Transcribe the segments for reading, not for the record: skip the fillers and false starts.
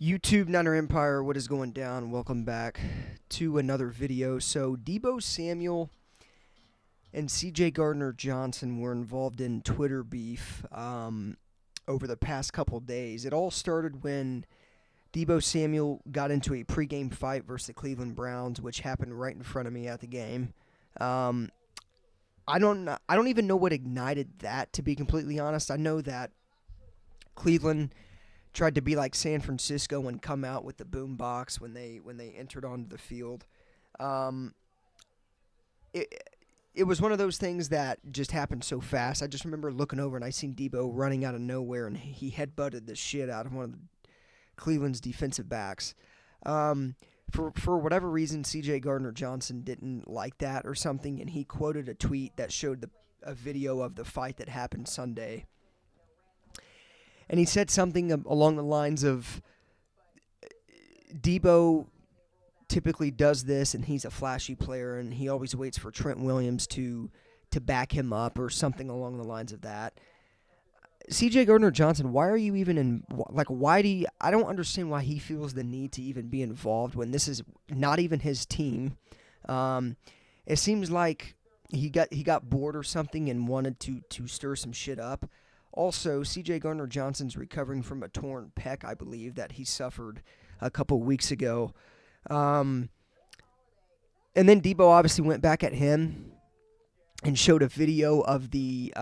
YouTube Niner Empire, what is going down? Welcome back to another video. So, Deebo Samuel and CJ Gardner Johnson were involved in Twitter beef over the past couple days. It all started when Deebo Samuel got into a pregame fight versus the Cleveland Browns, which happened right in front of me at the game. I don't even know what ignited that, to be completely honest. I know that Cleveland tried to be like San Francisco and come out with the boom box when they entered onto the field. It was one of those things that just happened so fast. I just remember looking over and I seen Deebo running out of nowhere and he headbutted the shit out of one of the Cleveland's defensive backs. For whatever reason, CJ Gardner Johnson didn't like that or something, and he quoted a tweet that showed a video of the fight that happened Sunday. And he said something along the lines of, Deebo typically does this, and he's a flashy player, and he always waits for Trent Williams to back him up, or something along the lines of that. CJ Gardner Johnson, why are you even in? Like, I don't understand why he feels the need to even be involved when this is not even his team. It seems like he got bored or something and wanted to stir some shit up. Also, CJ Gardner Johnson's recovering from a torn pec, I believe, that he suffered a couple weeks ago. And then Deebo obviously went back at him and showed a video of the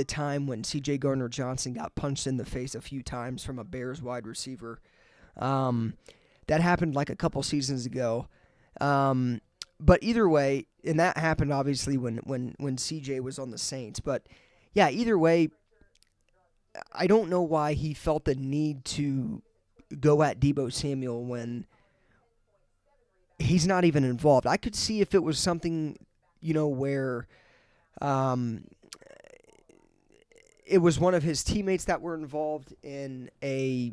time when CJ Gardner Johnson got punched in the face a few times from a Bears wide receiver. That happened like a couple seasons ago. But either way, and that happened obviously when CJ was on the Saints. But yeah, either way, I don't know why he felt the need to go at Deebo Samuel when he's not even involved. I could see if it was something, where it was one of his teammates that were involved in a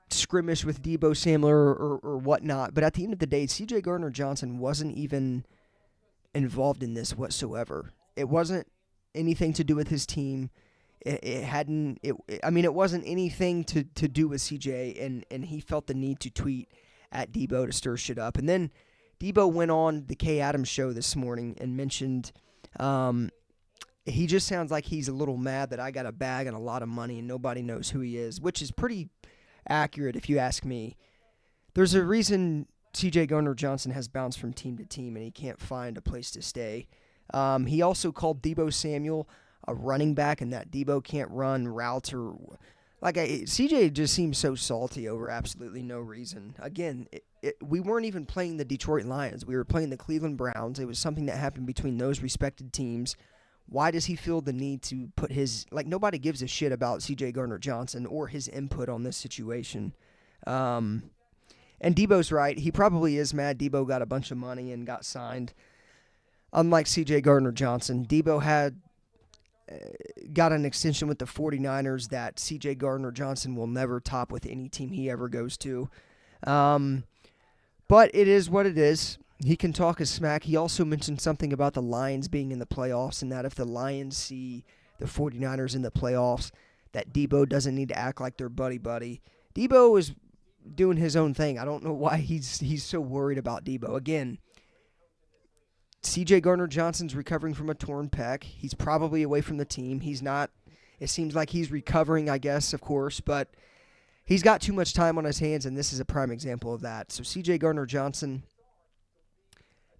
skirmish with Deebo Samuel or whatnot. But at the end of the day, CJ Gardner Johnson wasn't even involved in this whatsoever. It wasn't anything to do with his team. It wasn't anything to do with CJ, and he felt the need to tweet at Deebo to stir shit up. And then Deebo went on the Kay Adams show this morning and mentioned he just sounds like he's a little mad that I got a bag and a lot of money and nobody knows who he is, which is pretty accurate if you ask me. There's a reason CJ Gardner Johnson has bounced from team to team and he can't find a place to stay. He also called Deebo Samuel a running back and that Deebo can't run routes or CJ just seems so salty over absolutely no reason. Again, we weren't even playing the Detroit Lions. We were playing the Cleveland Browns. It was something that happened between those respected teams. Why does he feel the need to put his... nobody gives a shit about CJ Gardner Johnson or his input on this situation. And Deebo's right. He probably is mad Deebo got a bunch of money and got signed. Unlike CJ Gardner Johnson, Deebo got an extension with the 49ers that CJ Gardner Johnson will never top with any team he ever goes to. But it is what it is. He can talk his smack. He also mentioned something about the Lions being in the playoffs and that if the Lions see the 49ers in the playoffs, that Deebo doesn't need to act like they're buddy-buddy. Deebo is doing his own thing. I don't know why he's so worried about Deebo. Again, CJ Gardner Johnson's recovering from a torn pec. He's probably away from the team. He's not. It seems like he's recovering, I guess, of course, but he's got too much time on his hands, and this is a prime example of that. So CJ Gardner Johnson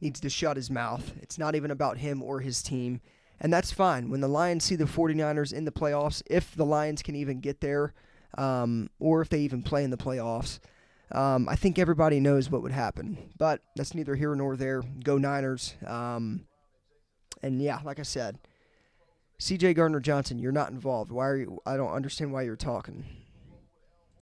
needs to shut his mouth. It's not even about him or his team, and that's fine. When the Lions see the 49ers in the playoffs, if the Lions can even get there, or if they even play in the playoffs, I think everybody knows what would happen, but that's neither here nor there. Go Niners. And yeah, like I said, CJ Gardner Johnson, you're not involved. Why are you? I don't understand why you're talking.